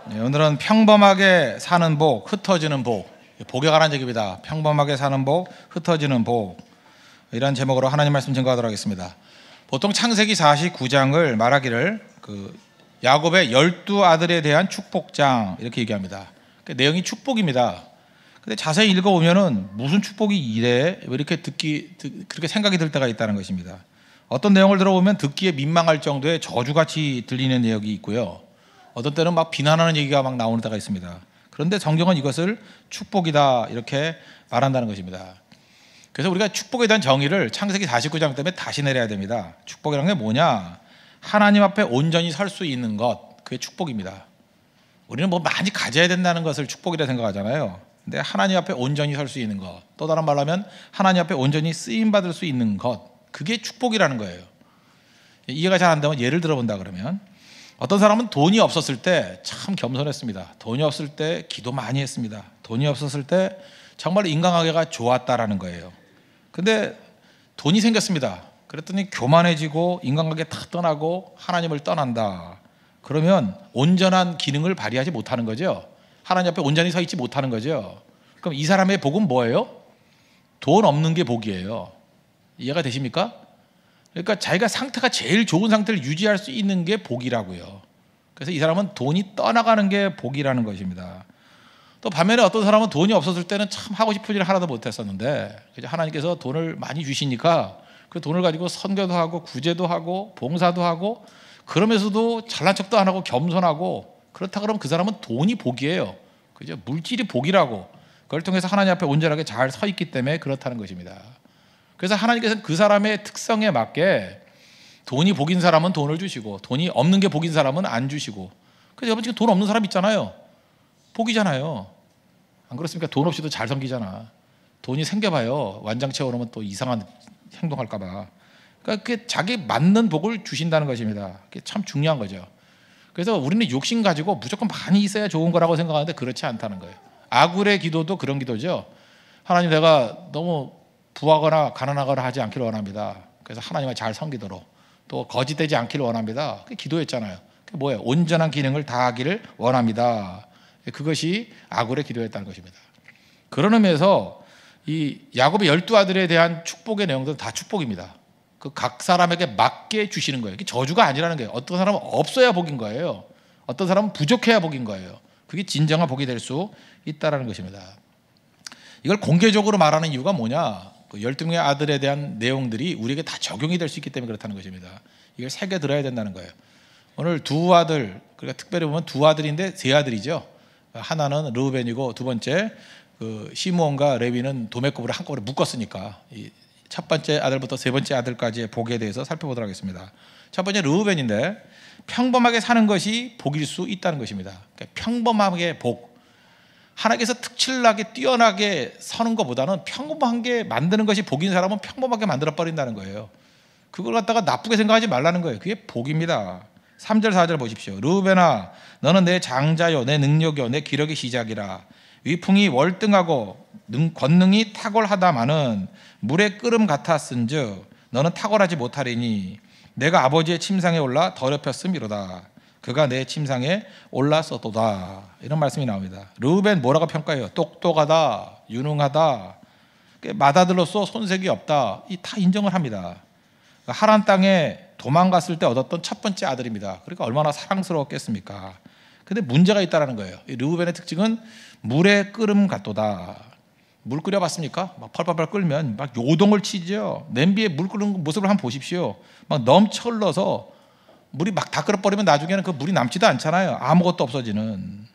네, 오늘은 평범하게 사는 복, 흩어지는 복, 복에 관한 얘기입니다. 평범하게 사는 복, 흩어지는 복, 이런 제목으로 하나님 말씀 증거하도록 하겠습니다. 보통 창세기 49장을 말하기를 야곱의 12아들에 대한 축복장 이렇게 얘기합니다. 그 내용이 축복입니다. 근데 자세히 읽어보면은 무슨 축복이 이래? 왜 이렇게 그렇게 생각이 들 때가 있다는 것입니다. 어떤 내용을 들어보면 듣기에 민망할 정도의 저주같이 들리는 내용이 있고요. 어떤 때는 막 비난하는 얘기가 막 나오는 때가 있습니다. 그런데 성경은 이것을 축복이다 이렇게 말한다는 것입니다. 그래서 우리가 축복에 대한 정의를 창세기 49장 때문에 다시 내려야 됩니다. 축복이라는 게 뭐냐? 하나님 앞에 온전히 설 수 있는 것, 그게 축복입니다. 우리는 뭐 많이 가져야 된다는 것을 축복이라 생각하잖아요. 근데 하나님 앞에 온전히 설 수 있는 것, 또 다른 말로 하면 하나님 앞에 온전히 쓰임받을 수 있는 것, 그게 축복이라는 거예요. 이해가 잘 안 되면 예를 들어본다 그러면, 어떤 사람은 돈이 없었을 때 참 겸손했습니다. 돈이 없을 때 기도 많이 했습니다. 돈이 없었을 때 정말 인간관계가 좋았다라는 거예요. 근데 돈이 생겼습니다. 그랬더니 교만해지고 인간관계 다 떠나고 하나님을 떠난다. 그러면 온전한 기능을 발휘하지 못하는 거죠. 하나님 앞에 온전히 서 있지 못하는 거죠. 그럼 이 사람의 복은 뭐예요? 돈 없는 게 복이에요. 이해가 되십니까? 그러니까 자기가 상태가 제일 좋은 상태를 유지할 수 있는 게 복이라고요. 그래서 이 사람은 돈이 떠나가는 게 복이라는 것입니다. 또 반면에 어떤 사람은 돈이 없었을 때는 참 하고 싶은 일을 하나도 못했었는데 하나님께서 돈을 많이 주시니까 그 돈을 가지고 선교도 하고 구제도 하고 봉사도 하고 그러면서도 잘난 척도 안 하고 겸손하고, 그렇다 그러면 그 사람은 돈이 복이에요. 그죠? 물질이 복이라고. 그걸 통해서 하나님 앞에 온전하게 잘 서 있기 때문에 그렇다는 것입니다. 그래서 하나님께서는 그 사람의 특성에 맞게 돈이 복인 사람은 돈을 주시고 돈이 없는 게 복인 사람은 안 주시고. 그래서 여러분 지금 돈 없는 사람 있잖아요. 복이잖아요. 안 그렇습니까? 돈 없이도 잘 섬기잖아. 돈이 생겨봐요. 완장 채워놓으면 또 이상한 행동할까 봐. 그러니까 그게 자기 맞는 복을 주신다는 것입니다. 그게 참 중요한 거죠. 그래서 우리는 욕심 가지고 무조건 많이 있어야 좋은 거라고 생각하는데 그렇지 않다는 거예요. 아굴의 기도도 그런 기도죠. 하나님, 내가 너무 부하거나 가난하거나 하지 않기를 원합니다. 그래서 하나님을 잘 섬기도록, 또 거짓되지 않기를 원합니다. 그게 기도했잖아요. 그게 뭐예요? 온전한 기능을 다하기를 원합니다. 그것이 아굴의 기도였다는 것입니다. 그런 의미에서 이 야곱의 12아들에 대한 축복의 내용들은 다 축복입니다. 그 각 사람에게 맞게 주시는 거예요. 이게 저주가 아니라는 거예요. 어떤 사람은 없어야 복인 거예요. 어떤 사람은 부족해야 복인 거예요. 그게 진정한 복이 될 수 있다는 것입니다. 이걸 공개적으로 말하는 이유가 뭐냐? 12명의 아들에 대한 내용들이 우리에게 다 적용이 될 수 있기 때문에 그렇다는 것입니다. 이걸 새겨 들어야 된다는 거예요. 오늘 두 아들, 그러니까 특별히 보면 두 아들인데 세 아들이죠. 하나는 르우벤이고 두 번째 시므온과 레위는 도매급으로 한꺼번에 묶었으니까 이 첫 번째 아들부터 세 번째 아들까지의 복에 대해서 살펴보도록 하겠습니다. 첫 번째 르우벤인데, 평범하게 사는 것이 복일 수 있다는 것입니다. 그러니까 평범하게 복. 하나님께서 특출나게 뛰어나게 서는 것보다는 평범하게 만드는 것이 복인 사람은 평범하게 만들어버린다는 거예요. 그걸 갖다가 나쁘게 생각하지 말라는 거예요. 그게 복입니다. 3절 4절 보십시오. 르우벤아, 너는 내 장자요 내 능력이요 내 기력의 시작이라. 위풍이 월등하고 권능이 탁월하다마는 물의 끓음 같았은즉 너는 탁월하지 못하리니 내가 아버지의 침상에 올라 더럽혔음이로다. 그가 내 침상에 올랐었도다. 이런 말씀이 나옵니다. 르우벤 뭐라고 평가해요? 똑똑하다, 유능하다, 맏아들로서 손색이 없다. 이 다 인정을 합니다. 하란 땅에 도망갔을 때 얻었던 첫 번째 아들입니다. 그러니까 얼마나 사랑스러웠겠습니까? 근데 문제가 있다는 거예요. 이 르우벤의 특징은 물의 끓음 같도다. 물 끓여봤습니까? 막 펄펄펄 끓면 막 요동을 치죠. 냄비에 물 끓는 모습을 한번 보십시오. 막 넘쳐 흘러서 물이 막 다 끓어버리면 나중에는 그 물이 남지도 않잖아요. 아무것도 없어지는.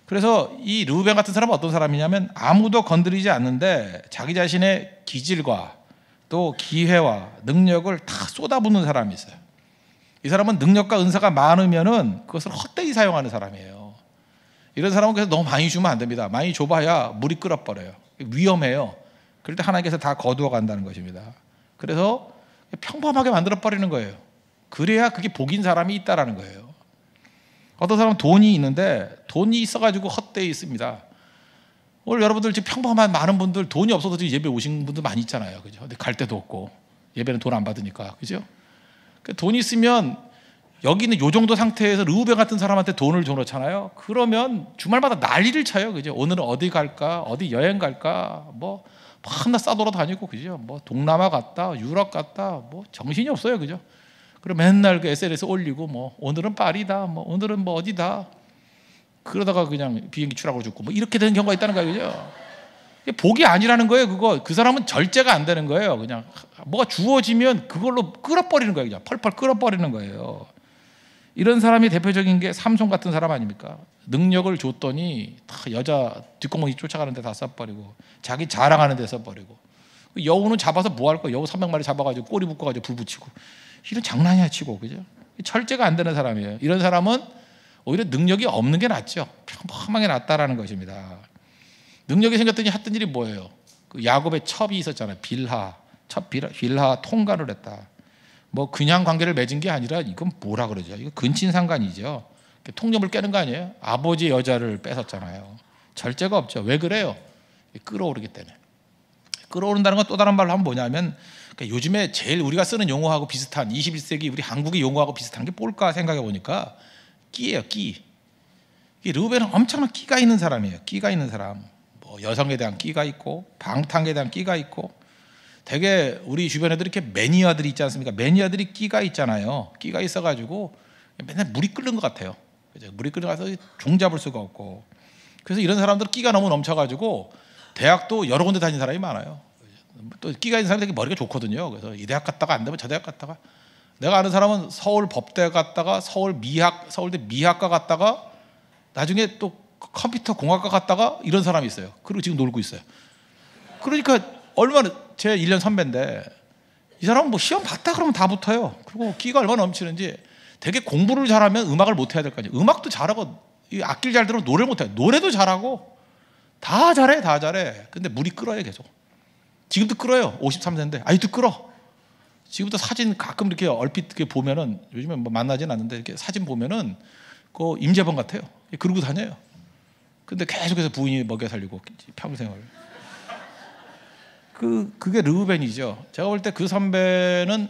그래서 이 르우벤 같은 사람은 어떤 사람이냐면 아무도 건드리지 않는데 자기 자신의 기질과 또 기회와 능력을 다 쏟아붓는 사람이 있어요. 이 사람은 능력과 은사가 많으면은 그것을 헛되이 사용하는 사람이에요. 이런 사람은 그래서 너무 많이 주면 안 됩니다. 많이 줘봐야 물이 끓어버려요. 위험해요. 그럴 때 하나님께서 다 거두어 간다는 것입니다. 그래서 평범하게 만들어버리는 거예요. 그래야 그게 복인 사람이 있다라는 거예요. 어떤 사람은 돈이 있는데 돈이 있어가지고 헛되이 있습니다. 오늘 여러분들 지금 평범한 많은 분들 돈이 없어서 지금 예배 오신 분들 많이 있잖아요. 그죠? 근데 갈 데도 없고 예배는 돈 안 받으니까. 그죠? 돈이 있으면 여기 있는 요 정도 상태에서 르우벤 같은 사람한테 돈을 줘놓잖아요. 그러면 주말마다 난리를 쳐요. 그죠? 오늘은 어디 갈까? 어디 여행 갈까? 뭐 밤낮 싸돌아다니고, 그죠? 뭐 동남아 갔다, 유럽 갔다, 뭐 정신이 없어요. 그죠? 그리고 맨날 그 SNS 올리고, 뭐 오늘은 파리다, 뭐 오늘은 뭐 어디다. 그러다가 그냥 비행기 추락으로 죽고, 뭐 이렇게 되는 경우가 있다는 거예요. 그죠? 이게 복이 아니라는 거예요. 그거 그 사람은 절제가 안 되는 거예요. 그냥 뭐가 주어지면 그걸로 끌어버리는 거예요. 그냥 펄펄 끌어버리는 거예요. 이런 사람이 대표적인 게 삼손 같은 사람 아닙니까? 능력을 줬더니 다 여자 뒷공무니 쫓아가는 데 다 써버리고, 자기 자랑하는 데 써버리고, 여우는 잡아서 뭐 할 거야? 여우 300마리 잡아가지고 꼬리 묶어가지고 불 붙이고, 이런 장난이야 치고. 그죠? 철제가 안 되는 사람이에요. 이런 사람은 오히려 능력이 없는 게 낫죠. 평범하게 낫다라는 것입니다. 능력이 생겼더니 했던 일이 뭐예요? 그 야곱의 첩이 있었잖아요. 빌하 통과를 했다. 뭐 그냥 관계를 맺은 게 아니라 이건 뭐라 그러죠? 이거 근친상간이죠. 통념을 깨는 거 아니에요? 아버지 여자를 뺏었잖아요. 절제가 없죠. 왜 그래요? 끌어오르기 때문에. 끌어오른다는 건 또 다른 말로 하면 뭐냐면, 그러니까 요즘에 제일 우리가 쓰는 용어하고 비슷한 21세기 우리 한국의 용어하고 비슷한 게 뭘까 생각해 보니까 끼예요. 끼. 르우벤은 엄청난 끼가 있는 사람이에요. 끼가 있는 사람. 뭐 여성에 대한 끼가 있고, 방탕에 대한 끼가 있고, 되게 우리 주변에도 이렇게 매니아들이 있지 않습니까? 매니아들이 끼가 있잖아요. 끼가 있어가지고 맨날 물이 끓는 것 같아요. 그죠? 물이 끓어가서 종 잡을 수가 없고. 그래서 이런 사람들 끼가 너무 넘쳐가지고 대학도 여러 군데 다니는 사람이 많아요. 또 끼가 있는 사람들이 머리가 좋거든요. 그래서 이 대학 갔다가 안 되면 저 대학 갔다가, 내가 아는 사람은 서울 법대 갔다가 서울대 미학과 갔다가 나중에 또 컴퓨터 공학과 갔다가 이런 사람이 있어요. 그리고 지금 놀고 있어요. 그러니까 얼마나, 제 1년 선배인데 이 사람은 뭐 시험 봤다 그러면 다 붙어요. 그리고 끼가 얼마나 넘치는지. 되게 공부를 잘하면 음악을 못 해야 될 거 아니에요. 음악도 잘하고, 악기를 잘 들으면 노래를 못 해요. 노래도 잘하고, 다 잘해. 근데 물이 끓어요. 계속. 지금도 끓어요. 53세인데 아직도 끓어. 지금부터 사진 가끔 이렇게 얼핏 이렇게 보면은, 요즘에 뭐 만나진 않는데 이렇게 사진 보면은 그 임재범 같아요. 그러고 다녀요. 근데 계속해서 부인이 먹여 살리고 평생을. 그게 르우벤이죠. 제가 볼 때 그 선배는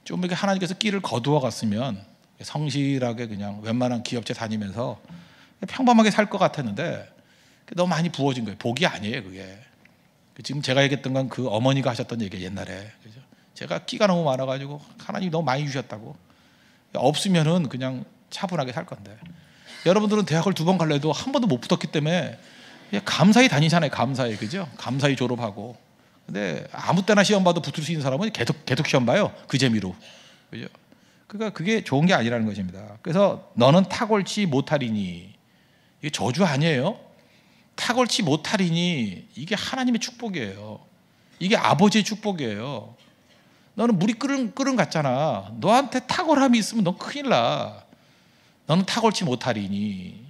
좀 이렇게 하나님께서 끼를 거두어 갔으면 성실하게 그냥 웬만한 기업체 다니면서 평범하게 살 것 같았는데 너무 많이 부어진 거예요. 복이 아니에요, 그게. 지금 제가 얘기했던 건 그 어머니가 하셨던 얘기예요, 옛날에. 그죠? 제가 끼가 너무 많아가지고 하나님이 너무 많이 주셨다고. 없으면은 그냥 차분하게 살 건데. 여러분들은 대학을 2번 갈래도 한 번도 못 붙었기 때문에 감사히 다니잖아요. 감사히. 그죠? 감사히 졸업하고. 근데 아무 때나 시험 봐도 붙을 수 있는 사람은 계속 시험 봐요. 그 재미로. 그죠? 그러니까 그게 좋은 게 아니라는 것입니다. 그래서 너는 탁월치 못하리니, 이게 저주 아니에요. 탁월치 못하리니 이게 하나님의 축복이에요. 이게 아버지의 축복이에요. 너는 물이 끓은 같잖아. 너한테 탁월함이 있으면 너 큰일 나. 너는 탁월치 못하리니,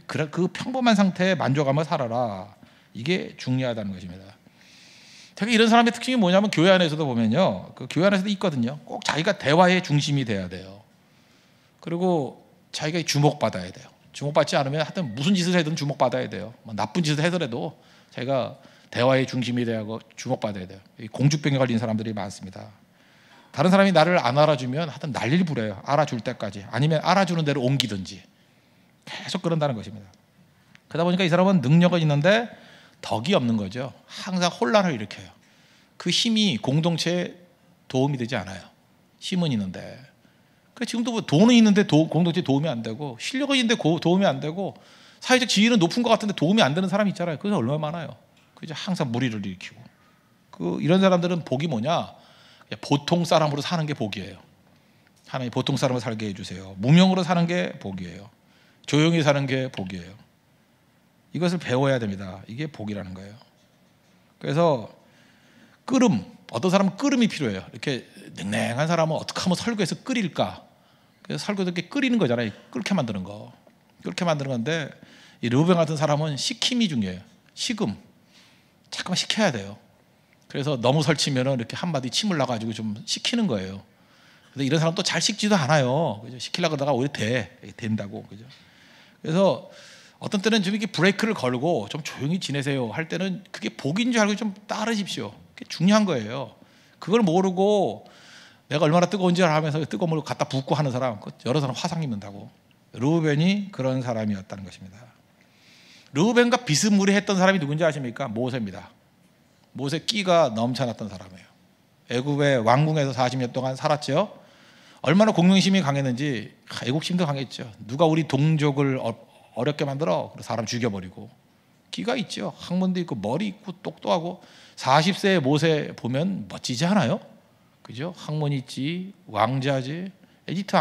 그 평범한 상태에 만족하며 살아라. 이게 중요하다는 것입니다. 되게 이런 사람의 특징이 뭐냐면, 교회 안에서도 보면요, 그 교회 안에서도 있거든요. 꼭 자기가 대화의 중심이 돼야 돼요. 그리고 자기가 주목받아야 돼요. 주목받지 않으면 하여튼 무슨 짓을 해든 주목받아야 돼요. 뭐 나쁜 짓을 하더라도 자기가 대화의 중심이 돼야 하고 주목받아야 돼요. 공주병에 걸린 사람들이 많습니다. 다른 사람이 나를 안 알아주면 하여튼 난리를 부려요. 알아줄 때까지. 아니면 알아주는 대로 옮기든지. 계속 그런다는 것입니다. 그러다 보니까 이 사람은 능력은 있는데 덕이 없는 거죠. 항상 혼란을 일으켜요. 그 힘이 공동체에 도움이 되지 않아요. 힘은 있는데. 지금도 뭐 돈은 있는데 공동체에 도움이 안 되고, 실력은 있는데 도움이 안 되고, 사회적 지위는 높은 것 같은데 도움이 안 되는 사람이 있잖아요. 그게 얼마나 많아요. 그죠? 항상 무리를 일으키고. 이런 사람들은 복이 뭐냐? 보통 사람으로 사는 게 복이에요. 하나님 보통 사람으로 살게 해주세요. 무명으로 사는 게 복이에요. 조용히 사는 게 복이에요. 이것을 배워야 됩니다. 이게 복이라는 거예요. 그래서 어떤 사람은 끓음이 필요해요. 이렇게 냉랭한 사람은 어떻게 하면 설교에서 끓일까? 그래서 설교도 이렇게 끓이는 거잖아요. 끓게 만드는 거. 끓게 만드는 건데, 이 르우벤 같은 사람은 식힘이 중요해요. 식음. 잠깐만 식혀야 돼요. 그래서 너무 설치면은 이렇게 한마디 침을 놔가지고 좀 식히는 거예요. 근데 이런 사람 또 잘 식지도 않아요. 그죠? 식히려고 그러다가 오히려 된다고. 그죠? 그래서 어떤 때는 좀 이렇게 브레이크를 걸고 좀 조용히 지내세요 할 때는 그게 복인 줄 알고 좀 따르십시오. 그게 중요한 거예요. 그걸 모르고 내가 얼마나 뜨거운지 하면서 뜨거운 물을 갖다 붓고 하는 사람, 여러 사람 화상 입는다고. 르우벤이 그런 사람이었다는 것입니다. 르우벤과 비스무리했던 사람이 누군지 아십니까? 모세입니다. 모세 끼가 넘쳐났던 사람이에요. 애굽의 왕궁에서 40년 동안 살았죠. 얼마나 공명심이 강했는지 애국심도 강했죠. 누가 우리 동족을 어렵게 만들어 사람 죽여버리고. 끼가 있죠. 학문도 있고 머리 있고 똑똑하고. 40세의 모세 보면 멋지지 않아요? 그죠? 학문 있지, 왕자지, 이집트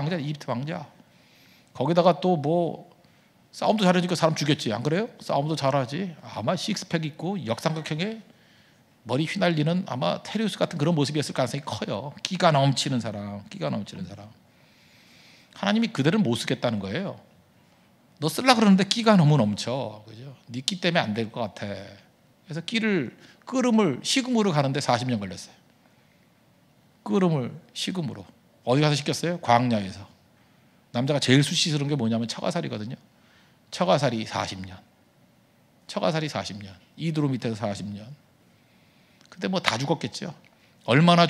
왕자. 거기다가 또 뭐 싸움도 잘하니까 사람 죽였지, 안 그래요? 싸움도 잘하지. 아마 식스팩 있고 역삼각형에 머리 휘날리는 아마 테리우스 같은 그런 모습이었을 가능성이 커요. 끼가 넘치는 사람. 하나님이 그들을 못 쓰겠다는 거예요. 너 쓰려고 그러는데 끼가 너무 넘쳐, 그죠? 네 끼 때문에 안 될 것 같아. 그래서 끓음을 식음으로 가는데 40년 걸렸어요. 끓음을 식음으로. 어디 가서 시켰어요? 광야에서. 남자가 제일 수치스러운 게 뭐냐면 처가살이거든요. 처가살이 40년. 이두로 밑에서 40년. 근데 뭐 다 죽었겠죠. 얼마나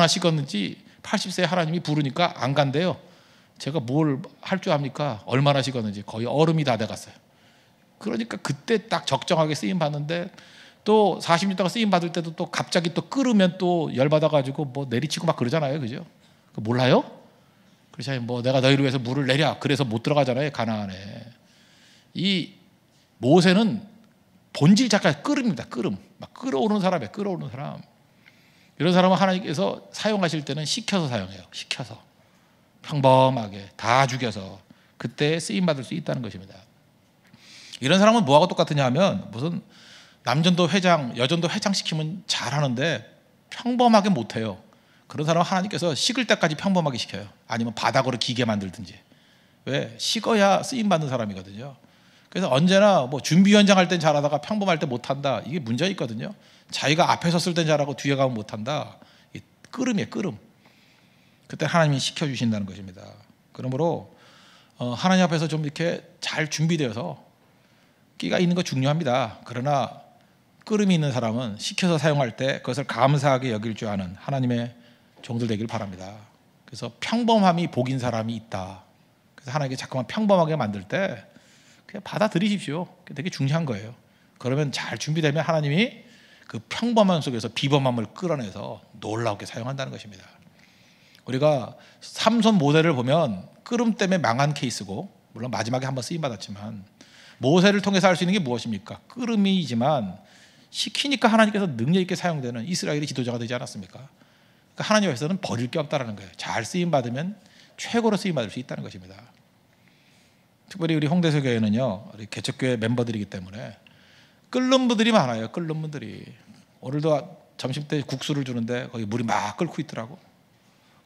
식었는지 80세 하나님이 부르니까 안 간대요. 제가 뭘 할 줄 압니까? 얼마나 식었는지. 거의 얼음이 다 돼갔어요. 그러니까 그때 딱 적정하게 쓰임 받는데, 또 40년 동안 쓰임 받을 때도 또 갑자기 또 끓으면 또 열받아가지고 뭐 내리치고 막 그러잖아요, 그죠? 몰라요? 그래서 뭐 내가 너희를 위해서 물을 내랴. 그래서 못 들어가잖아요, 가나안에. 이 모세는 본질 자체가 끓음입니다. 막 끓어오르는 사람이에요. 이런 사람은 하나님께서 사용하실 때는 식혀서 사용해요. 식혀서 평범하게 다 죽여서 그때 쓰임 받을 수 있다는 것입니다. 이런 사람은 뭐하고 똑같으냐 하면, 무슨 남전도 회장, 여전도 회장 시키면 잘하는데 평범하게 못해요. 그런 사람은 하나님께서 식을 때까지 평범하게 시켜요. 아니면 바닥으로 기계 만들든지. 왜? 식어야 쓰임 받는 사람이거든요. 그래서 언제나 뭐 준비위원장 할 땐 잘하다가 평범할 때 못한다, 이게 문제가 있거든요. 자기가 앞에 섰을 땐 잘하고 뒤에 가면 못한다. 끓음이에요, 끓음. 그때 하나님이 시켜주신다는 것입니다. 그러므로 하나님 앞에서 좀 이렇게 잘 준비되어서, 끼가 있는 거 중요합니다. 그러나 끓음이 있는 사람은 시켜서 사용할 때 그것을 감사하게 여길 줄 아는 하나님의 종들 되길 바랍니다. 그래서 평범함이 복인 사람이 있다. 그래서 하나님께 자꾸만 평범하게 만들 때 그냥 받아들이십시오. 그게 되게 중요한 거예요. 그러면 잘 준비되면 하나님이 그 평범함 속에서 비범함을 끌어내서 놀라우게 사용한다는 것입니다. 우리가 삼손 모세를 보면 끓음 때문에 망한 케이스고, 물론 마지막에 한번 쓰임 받았지만, 모세를 통해서 할 수 있는 게 무엇입니까? 끓음이지만 시키니까 하나님께서 능력 있게 사용되는 이스라엘의 지도자가 되지 않았습니까? 그러니까 하나님 앞에서는 버릴 게 없다라는 거예요. 잘 쓰임 받으면 최고로 쓰임 받을 수 있다는 것입니다. 특별히 우리 홍대서 교회는요, 우리 개척교회 멤버들이기 때문에 끓는 분들이 많아요. 끓는 분들이. 오늘도 점심 때 국수를 주는데 거기 물이 막 끓고 있더라고.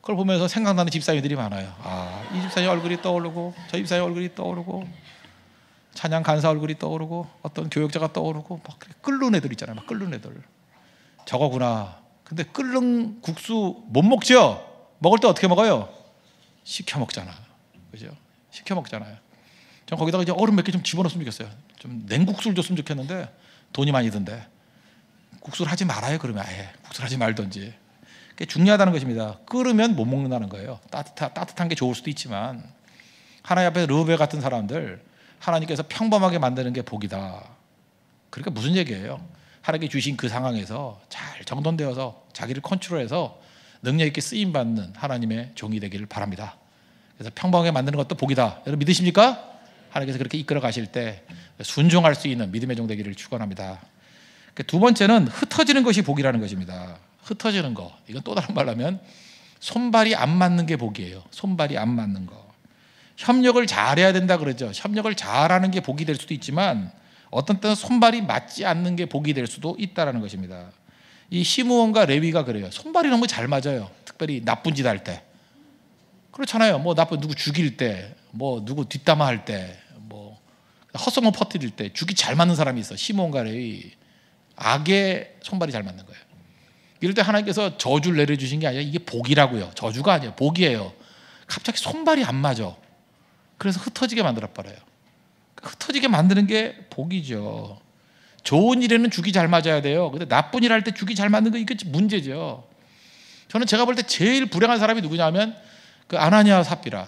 그걸 보면서 생각나는 집사님들이 많아요. 이 집사님 얼굴이 떠오르고, 저 집사님 얼굴이 떠오르고, 찬양 간사 얼굴이 떠오르고, 어떤 교역자가 떠오르고, 막 끓는 애들 있잖아요. 막 끓는 애들. 저거구나. 근데 끓는 국수 못 먹죠? 먹을 때 어떻게 먹어요? 시켜 먹잖아. 그죠? 시켜 먹잖아요. 전 거기다가 이제 얼음 몇 개 좀 집어넣었으면 좋겠어요. 좀 냉국수를 줬으면 좋겠는데 돈이 많이 든대. 국수를 하지 말아요. 그러면 아예 국수를 하지 말던지. 그게 중요하다는 것입니다. 끓으면 못 먹는다는 거예요. 따뜻한 게 좋을 수도 있지만, 하나님 앞에 르우벨 같은 사람들 하나님께서 평범하게 만드는 게 복이다. 그러니까 무슨 얘기예요? 하나님께 주신 그 상황에서 잘 정돈되어서 자기를 컨트롤해서 능력 있게 쓰임 받는 하나님의 종이 되기를 바랍니다. 그래서 평범하게 만드는 것도 복이다. 여러분 믿으십니까? 하나님께서 그렇게 이끌어 가실 때 순종할 수 있는 믿음의 종 되기를 축원합니다. 두 번째는 흩어지는 것이 복이라는 것입니다. 흩어지는 거. 이건 또 다른 말로 하면 손발이 안 맞는 게 복이에요. 손발이 안 맞는 거. 협력을 잘해야 된다 그러죠. 협력을 잘하는 게 복이 될 수도 있지만, 어떤 때는 손발이 맞지 않는 게 복이 될 수도 있다는 것입니다. 이 시므온과 레위가 그래요. 손발이 너무 잘 맞아요. 특별히 나쁜 짓 할 때. 그렇잖아요. 뭐 누구 죽일 때, 뭐 누구 뒷담화할 때, 뭐 헛소문 퍼뜨릴 때 죽이 잘 맞는 사람이 있어. 시므온과 레위. 악의 손발이 잘 맞는 거예요. 이럴 때 하나님께서 저주를 내려주신 게 아니라 이게 복이라고요. 저주가 아니에요. 복이에요. 갑자기 손발이 안 맞아. 그래서 흩어지게 만들어버려요. 흩어지게 만드는 게 복이죠. 좋은 일에는 죽이 잘 맞아야 돼요. 근데 나쁜 일 할 때 죽이 잘 맞는 거, 이게 문제죠. 저는 제가 볼 때 제일 불행한 사람이 누구냐면 그 아나니아 삽비라.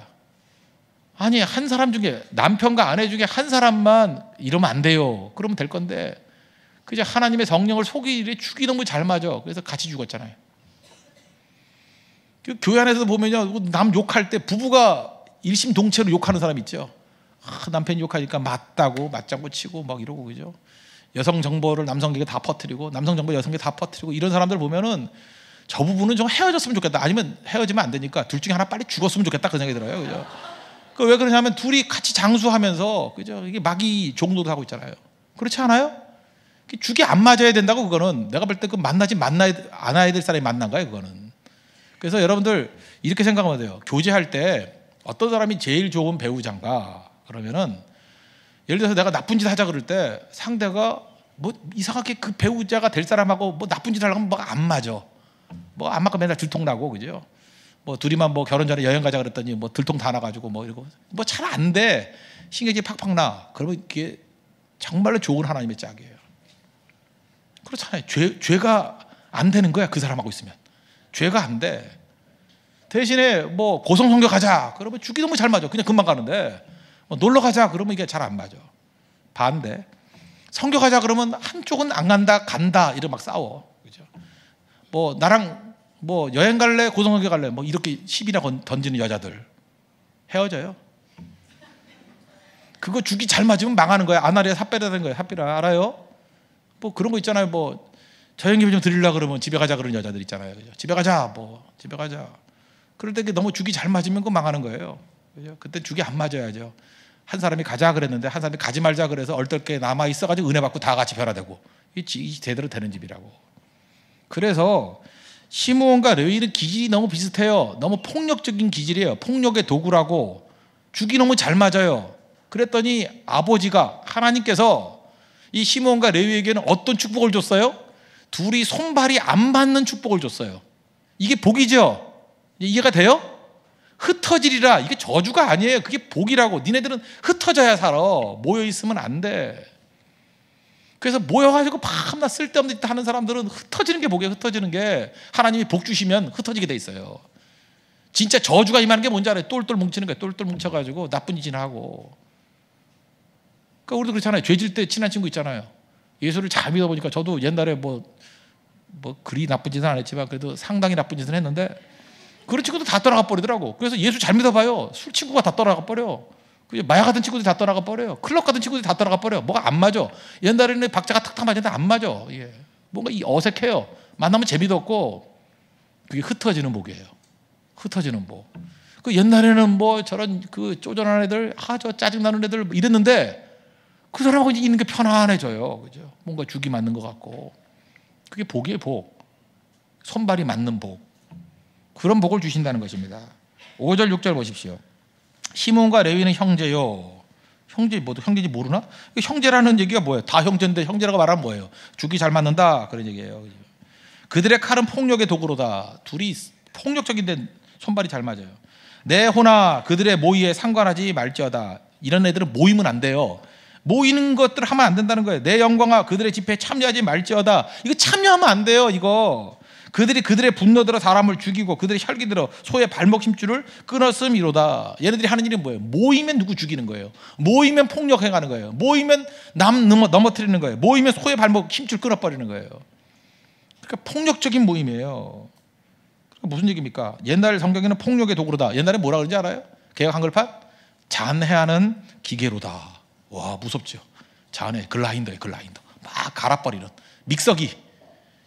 아니, 한 사람 중에, 남편과 아내 중에 한 사람만 이러면 안 돼요. 그러면 될 건데, 그저 하나님의 성령을 속이래 죽이 너무 잘 맞아. 그래서 같이 죽었잖아요. 그 교회 안에서도 보면요, 남 욕할 때 부부가 일심동체로 욕하는 사람 있죠. 남편이 욕하니까 맞장구 치고 막 이러고, 그죠? 여성 정보를 남성에게 다 퍼뜨리고, 남성 정보 여성에게 다 퍼뜨리고, 이런 사람들 보면은 저 부부는 좀 헤어졌으면 좋겠다. 아니면 헤어지면 안 되니까 둘 중에 하나 빨리 죽었으면 좋겠다. 그 생각이 들어요. 그죠? 왜 그러냐면 둘이 같이 장수하면서, 그죠? 이게 마귀 종노도 하고 있잖아요. 그렇지 않아요? 죽이 안 맞아야 된다고. 그거는 내가 볼 때 그 만나지 않아야 될 사람이 만난 거예요. 그거는. 그래서 여러분들 이렇게 생각하면 돼요. 교제할 때 어떤 사람이 제일 좋은 배우자인가 그러면은, 예를 들어서 내가 나쁜 짓 하자 그럴 때 상대가 뭐 이상하게 그 배우자가 될 사람하고 뭐 나쁜 짓 하려면 뭐가 안 맞아. 뭐 안 맞고 맨날 들통나고, 그죠? 뭐 둘이만 뭐 결혼 전에 여행 가자 그랬더니 뭐 들통 다 나가지고 뭐 이러고 뭐 잘 안 돼. 신경이 팍팍 나. 그러면 이게 정말로 좋은 하나님의 짝이에요. 그렇잖아요. 죄가 안 되는 거야. 그 사람하고 있으면 죄가 안 돼. 대신에 뭐 고성 성교 가자 그러면 죽이 너무 잘 맞아. 그냥 금방 가는데, 뭐 놀러 가자 그러면 이게 잘 안 맞아. 반대. 성교 가자 그러면 한쪽은 안 간다 이러고 막 싸워. 그죠? 뭐 나랑 뭐 여행 갈래 고성 성교 갈래 뭐 이렇게 시비나 던지는 여자들 헤어져요. 그거 죽이 잘 맞으면 망하는 거야. 아나리아 삽비라 된 거예요. 삽비라 알아요? 뭐 그런 거 있잖아요. 뭐 저녁 좀 드리려고 그러면 집에 가자 그러는 여자들 있잖아요. 그죠? 집에 가자. 그럴 때 너무 죽이 잘 맞으면 그거 망하는 거예요. 그죠? 그때 죽이 안 맞아야죠. 한 사람이 가자 그랬는데 한 사람이 가지 말자 그래서 얼떨게 남아 있어가지고 은혜 받고 다 같이 변화되고, 이 제대로 되는 집이라고. 그래서 시므온과 레위는 기질이 너무 비슷해요. 너무 폭력적인 기질이에요. 폭력의 도구라고. 죽이 너무 잘 맞아요. 그랬더니 아버지가 하나님께서 이 시므온과 레위에게는 어떤 축복을 줬어요? 둘이 손발이 안 맞는 축복을 줬어요. 이게 복이죠? 이해가 돼요? 흩어지리라. 이게 저주가 아니에요. 그게 복이라고. 니네들은 흩어져야 살아. 모여 있으면 안 돼. 그래서 모여가지고 밤낮 쓸데없는 짓 하는 사람들은 흩어지는 게 복이에요. 흩어지는 게. 하나님이 복 주시면 흩어지게 돼 있어요. 진짜 저주가 임하는 게 뭔지 알아요? 똘똘 뭉치는 거예요. 똘똘 뭉쳐가지고 나쁜 짓이나 하고. 그러니까 우리도 그렇잖아요. 죄질 때 친한 친구 있잖아요. 예수를 잘 믿어보니까, 저도 옛날에 뭐 그리 나쁜 짓은 안 했지만 그래도 상당히 나쁜 짓은 했는데, 그런 친구도 다 떠나가 버리더라고. 그래서 예수 잘 믿어봐요. 술 친구가 다 떠나가 버려. 마약 같은 친구들이 다 떠나가 버려요. 클럽 같은 친구들이 다 떠나가 버려. 뭐가 안 맞아. 옛날에는 박자가 탁탁 맞았는데 안 맞아. 예. 뭔가 어색해요. 만나면 재미도 없고. 그게 흩어지는 복이에요. 흩어지는 복. 그 옛날에는 뭐 저런 그 쪼잔한 애들, 저 짜증나는 애들 이랬는데, 그 사람하고 있는 게 편안해져요. 그죠? 뭔가 죽이 맞는 것 같고. 그게 복이에요, 복. 손발이 맞는 복. 그런 복을 주신다는 것입니다. 5절 6절 보십시오. 시몬과 레위는 형제요. 형제인지 모르나? 형제라는 얘기가 뭐예요? 다 형제인데 형제라고 말하면 뭐예요? 죽이 잘 맞는다 그런 얘기예요. 그들의 칼은 폭력의 도구로다. 둘이 폭력적인데 손발이 잘 맞아요. 내 호나 그들의 모의에 상관하지 말지어다. 이런 애들은 모이면 안 돼요. 모이는 것들 하면 안 된다는 거예요. 내 영광아 그들의 집회에 참여하지 말지어다. 이거 참여하면 안 돼요. 이거 그들의 분노들어 사람을 죽이고 그들의 혈기들어 소의 발목 힘줄을 끊었음이로다. 얘네들이 하는 일은 뭐예요? 모이면 누구 죽이는 거예요. 모이면 폭력 행하는 거예요. 모이면 남 넘어뜨리는 거예요. 모이면 소의 발목 힘줄 끊어버리는 거예요. 그러니까 폭력적인 모임이에요. 무슨 얘기입니까? 옛날 성경에는 폭력의 도구로다. 옛날에 뭐라 그러는지 알아요? 개역 한글판? 잔해하는 기계로다. 와, 무섭죠. 잔해, 글라인더예요. 글라인더. 막 갈아버리는 믹서기.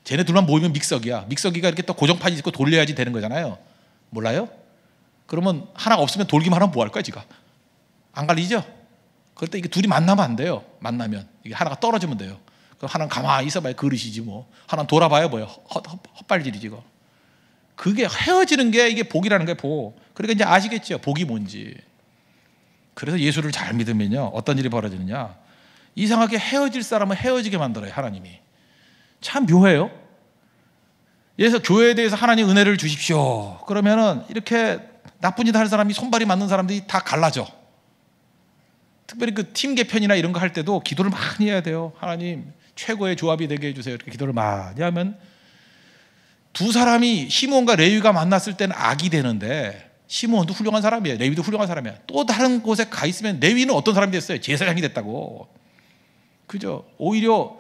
쟤네 둘만 모이면 믹서기야. 믹서기가 이렇게 또 고정판이 있고 돌려야지 되는 거잖아요. 몰라요? 그러면 하나가 없으면 돌기만 하면 뭐 할 거야 지가? 안 갈리죠? 그럴 때 이게 둘이 만나면 안 돼요. 만나면 이게 하나가 떨어지면 돼요. 그럼 하나는 가만히 있어봐야 그릇이지 뭐. 하나는 돌아봐야 뭐야? 헛발질이지 이거. 그게 헤어지는 게 이게 복이라는 게 복. 그러니까 이제 아시겠죠? 복이 뭔지. 그래서 예수를 잘 믿으면요 어떤 일이 벌어지느냐? 이상하게 헤어질 사람은 헤어지게 만들어요. 하나님이. 참 묘해요. 그래서 교회에 대해서 하나님 은혜를 주십시오. 그러면은 이렇게 나쁜 짓 하는 사람이 손발이 맞는 사람들이 다 갈라져. 특별히 그 팀 개편이나 이런 거 할 때도 기도를 많이 해야 돼요. 하나님 최고의 조합이 되게 해주세요. 이렇게 기도를 많이 하면 두 사람이 시므온과 레위가 만났을 때는 악이 되는데 시므온도 훌륭한 사람이에요. 레위도 훌륭한 사람이에요. 또 다른 곳에 가 있으면 레위는 어떤 사람이 됐어요? 제사장이 됐다고. 그죠? 오히려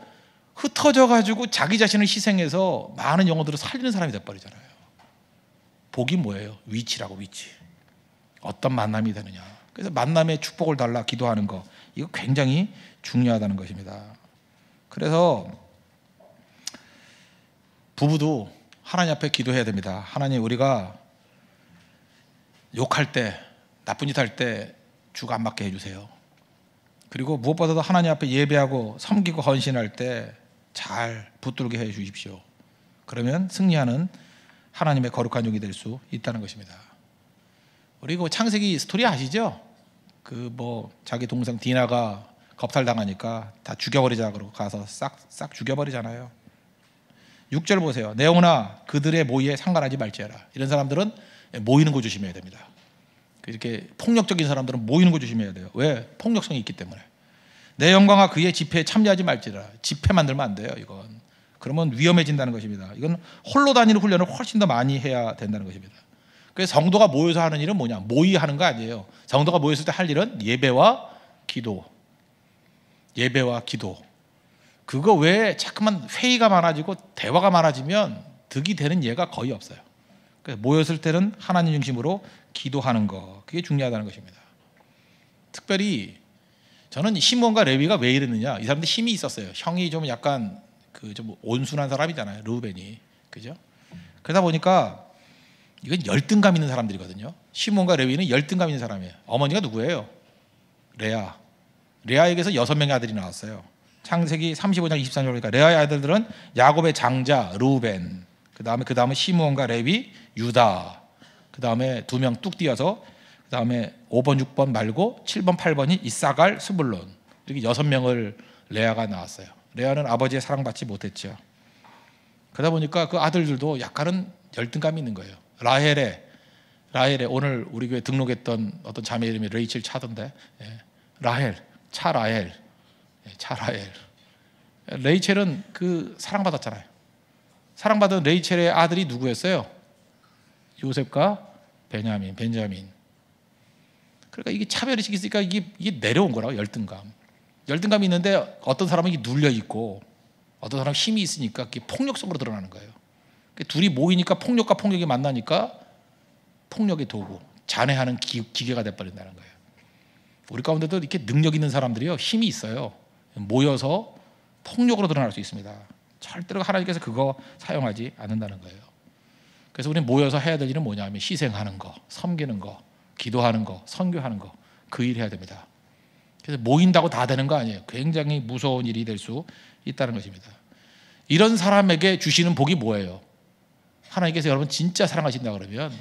흩어져 가지고 자기 자신을 희생해서 많은 영혼들을 살리는 사람이 돼버리잖아요. 복이 뭐예요? 위치라고, 위치. 어떤 만남이 되느냐. 그래서 만남의 축복을 달라 기도하는 거, 이거 굉장히 중요하다는 것입니다. 그래서 부부도 하나님 앞에 기도해야 됩니다. 하나님, 우리가 욕할 때, 나쁜 짓 할 때 주가 안 맞게 해주세요. 그리고 무엇보다도 하나님 앞에 예배하고 섬기고 헌신할 때 잘 붙들게 해 주십시오. 그러면 승리하는 하나님의 거룩한 종이 될 수 있다는 것입니다. 우리 그 창세기 스토리 아시죠? 자기 동생 디나가 겁탈당하니까 다 죽여버리자 그러고 가서 싹 죽여버리잖아요. 6절 보세요. 내 영혼아 그들의 모의에 상관하지 말지어라. 이런 사람들은 모이는 거 조심해야 됩니다. 이렇게 폭력적인 사람들은 모이는 거 조심해야 돼요. 왜? 폭력성이 있기 때문에. 내 영광아 그의 집회에 참여하지 말지어라. 집회 만들면 안 돼요. 이건 그러면 위험해진다는 것입니다. 이건 홀로 다니는 훈련을 훨씬 더 많이 해야 된다는 것입니다. 그래서 성도가 모여서 하는 일은 뭐냐? 모의하는 거 아니에요. 성도가 모였을 때 할 일은 예배와 기도. 예배와 기도. 그거 외에 자꾸만 회의가 많아지고 대화가 많아지면 득이 되는 예가 거의 없어요. 그래서 모였을 때는 하나님 중심으로 기도하는 거, 그게 중요하다는 것입니다. 특별히 저는 시므온과 레위가 왜 이랬느냐? 이 사람들 힘이 있었어요. 형이 좀 약간 좀 온순한 사람이잖아요. 르우벤이, 그죠? 그러다 보니까 이건 열등감 있는 사람들이거든요. 시므온과 레위는 열등감 있는 사람이에요. 어머니가 누구예요? 레아. 레아에게서 6명의 아들이 나왔어요. 창세기 35장 23절 보니까 레아의 아들들은 야곱의 장자 르우벤, 그 다음에 시므온과 레위, 유다, 그 다음에 2명 뚝 띄어서 그 다음에 5번, 6번 말고 7번, 8번이 이사갈, 스불론, 이렇게 6명을 레아가 낳았어요. 레아는 아버지의 사랑받지 못했죠. 그러다 보니까 그 아들들도 약간은 열등감이 있는 거예요. 라헬에 오늘 우리 교회 등록했던 어떤 자매 이름이 레이첼 차던데, 차라헬. 레이첼은 사랑받았잖아요. 사랑받은 레이첼의 아들이 누구였어요? 요셉과 벤자민. 그러니까 이게 차별의식이 있으니까 이게 내려온 거라고. 열등감이 있는데 어떤 사람은 이게 눌려 있고 어떤 사람은 힘이 있으니까 그게 폭력성으로 드러나는 거예요. 둘이 모이니까 폭력과 폭력이 만나니까 폭력의 도구, 잔해하는 기계가 돼버린다는 거예요. 우리 가운데도 이렇게 능력 있는 사람들이요, 힘이 있어요. 모여서 폭력으로 드러날 수 있습니다. 절대로 하나님께서 그거 사용하지 않는다는 거예요. 그래서 우리는 모여서 해야 될 일은 뭐냐면 희생하는 거, 섬기는 거, 기도하는 거, 선교하는 거, 그 일 해야 됩니다. 그래서 모인다고 다 되는 거 아니에요. 굉장히 무서운 일이 될 수 있다는 것입니다. 이런 사람에게 주시는 복이 뭐예요? 하나님께서 여러분 진짜 사랑하신다 그러면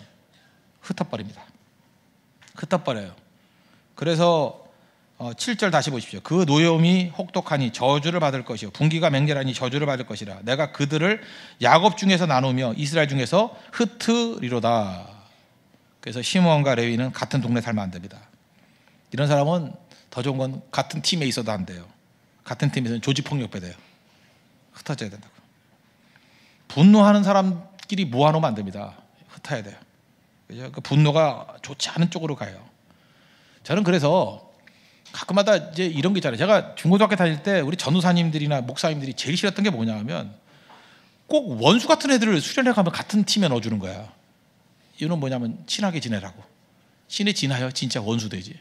흩어버립니다. 흩어버려요. 그래서 7절 다시 보십시오. 그 노여움이 혹독하니 저주를 받을 것이요 분기가 맹렬하니 저주를 받을 것이라. 내가 그들을 야곱 중에서 나누며 이스라엘 중에서 흩으리로다. 그래서 시므온과 레위는 같은 동네 살면 안 됩니다. 이런 사람은 더 좋은 건 같은 팀에 있어도 안 돼요. 같은 팀에서는 조직폭력배 돼요. 흩어져야 된다고. 분노하는 사람끼리 모아놓으면 안 됩니다. 흩어야 돼요. 그죠? 그 분노가 좋지 않은 쪽으로 가요. 저는 그래서 가끔마다 이제 이런 게 있잖아요. 제가 중고등학교 다닐 때 우리 전도사님들이나 목사님들이 제일 싫었던 게 뭐냐 하면 꼭 원수 같은 애들을 수련회 가면 같은 팀에 넣어주는 거야. 이유는 뭐냐면 친하게 지내라고. 친해 지나요? 진짜 원수 되지.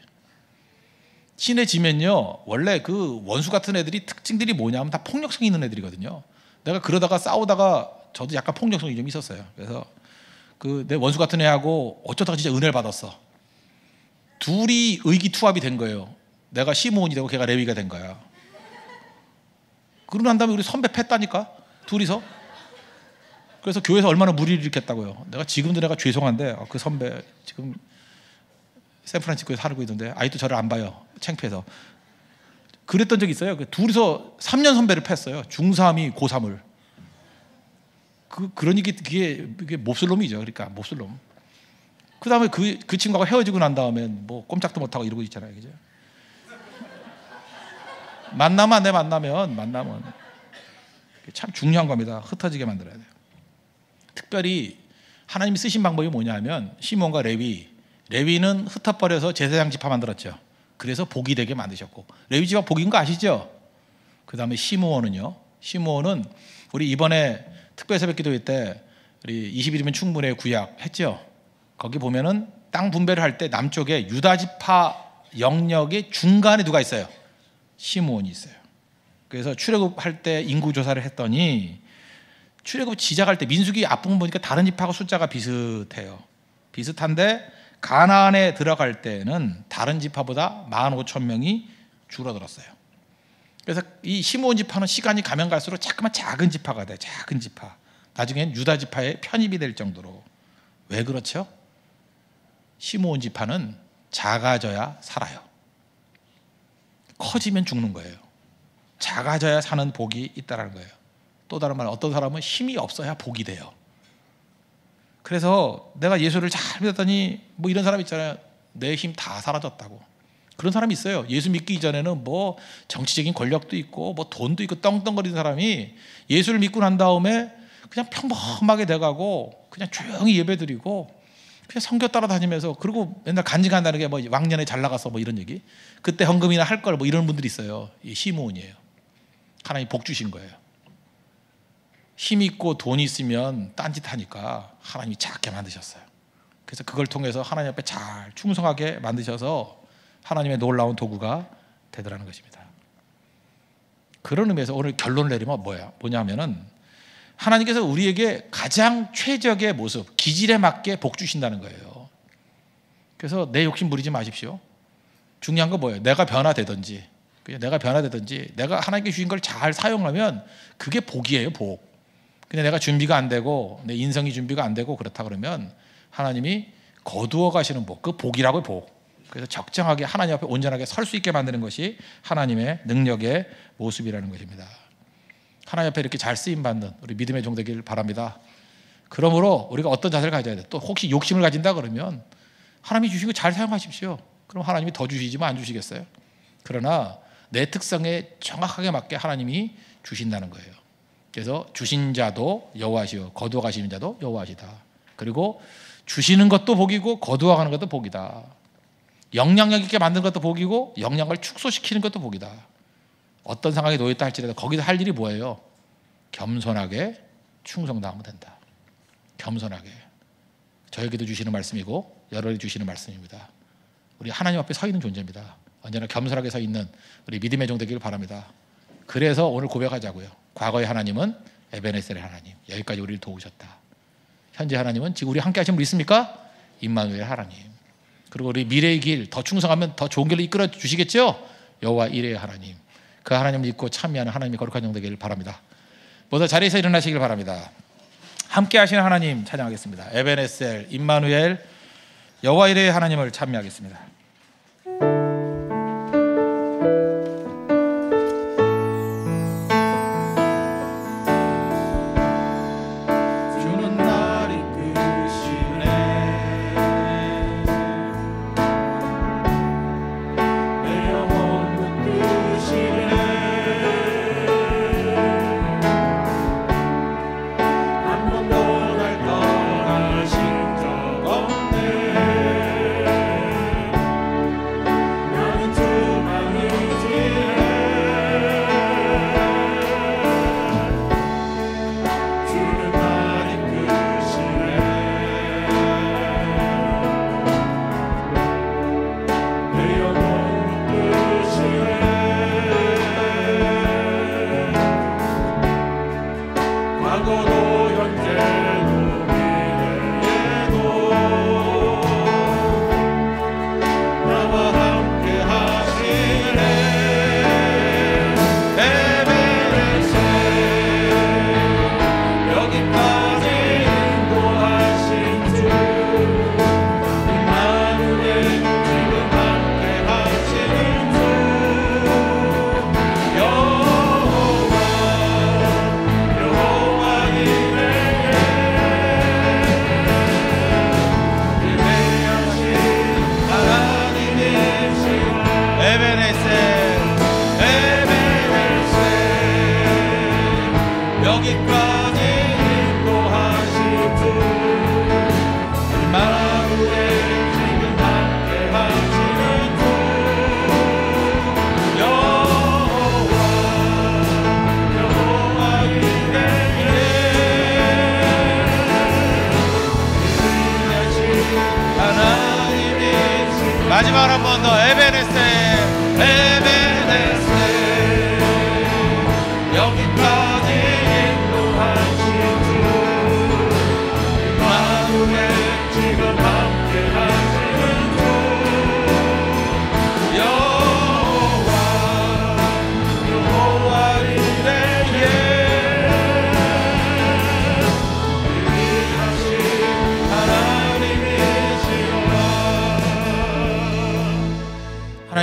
친해지면요, 원래 그 원수 같은 애들이 특징들이 뭐냐면 다 폭력성이 있는 애들이거든요. 내가 그러다가 싸우다가 저도 약간 폭력성이 좀 있었어요. 그래서 내 원수 같은 애하고 어쩌다가 진짜 은혜를 받았어. 둘이 의기투합이 된 거예요. 내가 시므온이 되고 걔가 레위가 된 거야. 그러고 난 다음에 우리 선배 팼다니까, 둘이서. 그래서 교회에서 얼마나 무리를 일으켰다고요. 지금도 내가 죄송한데 그 선배 지금 샌프란시스코에 살고 있는데 아직도 저를 안 봐요. 창피해서. 그랬던 적이 있어요. 둘이서 3년 선배를 팼어요. 중3이 고3을. 그러니까 그게 몹쓸놈이죠. 그러니까 몹쓸놈. 그 다음에 그 친구가 헤어지고 난 다음에 뭐 꼼짝도 못하고 이러고 있잖아요. 그죠? 만나면 안 돼. 만나면 참 중요한 겁니다. 흩어지게 만들어야 돼요. 특별히 하나님이 쓰신 방법이 뭐냐면 시몬과 레위는 흩어버려서 제사장 지파 만들었죠. 그래서 복이 되게 만드셨고, 레위 지파 복인 거 아시죠? 그 다음에 시므온은 우리 이번에 특별새벽기도회 때 우리 20일이면 충분해 구약 했죠. 거기 보면은 땅 분배를 할 때 남쪽에 유다 지파 영역의 중간에 누가 있어요? 시므온이 있어요. 그래서 출애굽할 때 인구 조사를 했더니 출애굽 시작할 때 민수기 앞부분 보니까 다른 지파하고 숫자가 비슷해요. 비슷한데 가나안에 들어갈 때는 다른 지파보다 15,000명이 줄어들었어요. 그래서 이 시므온 지파는 시간이 가면 갈수록 자꾸만 작은 지파가 돼. 작은 지파. 나중엔 유다 지파에 편입이 될 정도로. 왜 그렇죠? 시므온 지파는 작아져야 살아요. 커지면 죽는 거예요. 작아져야 사는 복이 있다는 거예요. 또 다른 말, 어떤 사람은 힘이 없어야 복이 돼요. 그래서 내가 예수를 잘 믿었더니 뭐 이런 사람 있잖아요. 내 힘 다 사라졌다고. 그런 사람이 있어요. 예수 믿기 이전에는 뭐 정치적인 권력도 있고 뭐 돈도 있고 떵떵거리는 사람이 예수를 믿고 난 다음에 그냥 평범하게 돼가고 그냥 조용히 예배드리고 그냥 선교 따라다니면서, 그리고 맨날 간증한다는 게 뭐 왕년에 잘 나가서 뭐 이런 얘기, 그때 헌금이나 할 걸 뭐 이런 분들이 있어요. 이 시므온이에요. 하나님 복 주신 거예요. 힘 있고 돈 있으면 딴짓하니까 하나님이 작게 만드셨어요. 그래서 그걸 통해서 하나님 앞에 잘 충성하게 만드셔서 하나님의 놀라운 도구가 되더라는 것입니다. 그런 의미에서 오늘 결론을 내리면 뭐냐면은 하나님께서 우리에게 가장 최적의 모습, 기질에 맞게 복 주신다는 거예요. 그래서 내 욕심 부리지 마십시오. 중요한 건 뭐예요? 내가 변화되든지 내가 하나님께 주신 걸 잘 사용하면 그게 복이에요. 복. 근데 내가 준비가 안 되고 내 인성이 준비가 안 되고 그렇다 그러면 하나님이 거두어 가시는 복, 그 복이라고요. 복. 그래서 적정하게 하나님 앞에 온전하게 설 수 있게 만드는 것이 하나님의 능력의 모습이라는 것입니다. 하나님 앞에 이렇게 잘 쓰임받는 우리 믿음의 종 되길 바랍니다. 그러므로 우리가 어떤 자세를 가져야 돼? 또 혹시 욕심을 가진다 그러면 하나님이 주신 거 잘 사용하십시오. 그럼 하나님이 더 주시지만 안 주시겠어요? 그러나 내 특성에 정확하게 맞게 하나님이 주신다는 거예요. 그래서 주신 자도 여호와시요 거두어 가시는 자도 여호와시다. 그리고 주시는 것도 복이고 거두어 가는 것도 복이다. 영향력 있게 만드는 것도 복이고 영향을 축소시키는 것도 복이다. 어떤 상황에 놓였다 할지라도 거기서 할 일이 뭐예요? 겸손하게 충성당하면 된다. 겸손하게. 저에게도 주시는 말씀이고 여러분이 주시는 말씀입니다. 우리 하나님 앞에 서 있는 존재입니다. 언제나 겸손하게 서 있는 우리 믿음의 종 되기를 바랍니다. 그래서 오늘 고백하자고요. 과거의 하나님은 에베네셀의 하나님, 여기까지 우리를 도우셨다. 현재 하나님은 지금 우리 함께 하신 분 있습니까? 임마누엘 하나님. 그리고 우리 미래의 길 더 충성하면 더 좋은 길로 이끌어 주시겠죠? 여호와 이레의 하나님. 그 하나님을 믿고 참여하는 하나님의 거룩한 종 되기를 바랍니다. 모두 자리에서 일어나시길 바랍니다. 함께 하시는 하나님 찬양하겠습니다. 에베네셀, 임마누엘, 여호와 이레의 하나님을 찬미하겠습니다.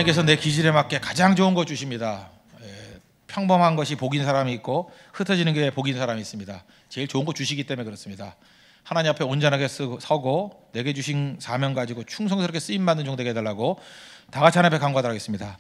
하나님께서 내 기질에 맞게 가장 좋은 거 주십니다. 평범한 것이 복인 사람이 있고 흩어지는 게 복인 사람이 있습니다. 제일 좋은 거 주시기 때문에 그렇습니다. 하나님 앞에 온전하게 서고 내게 주신 사명 가지고 충성스럽게 쓰임 받는 종 되게 해달라고 다 같이 하나님 앞에 간구하도록 하겠습니다.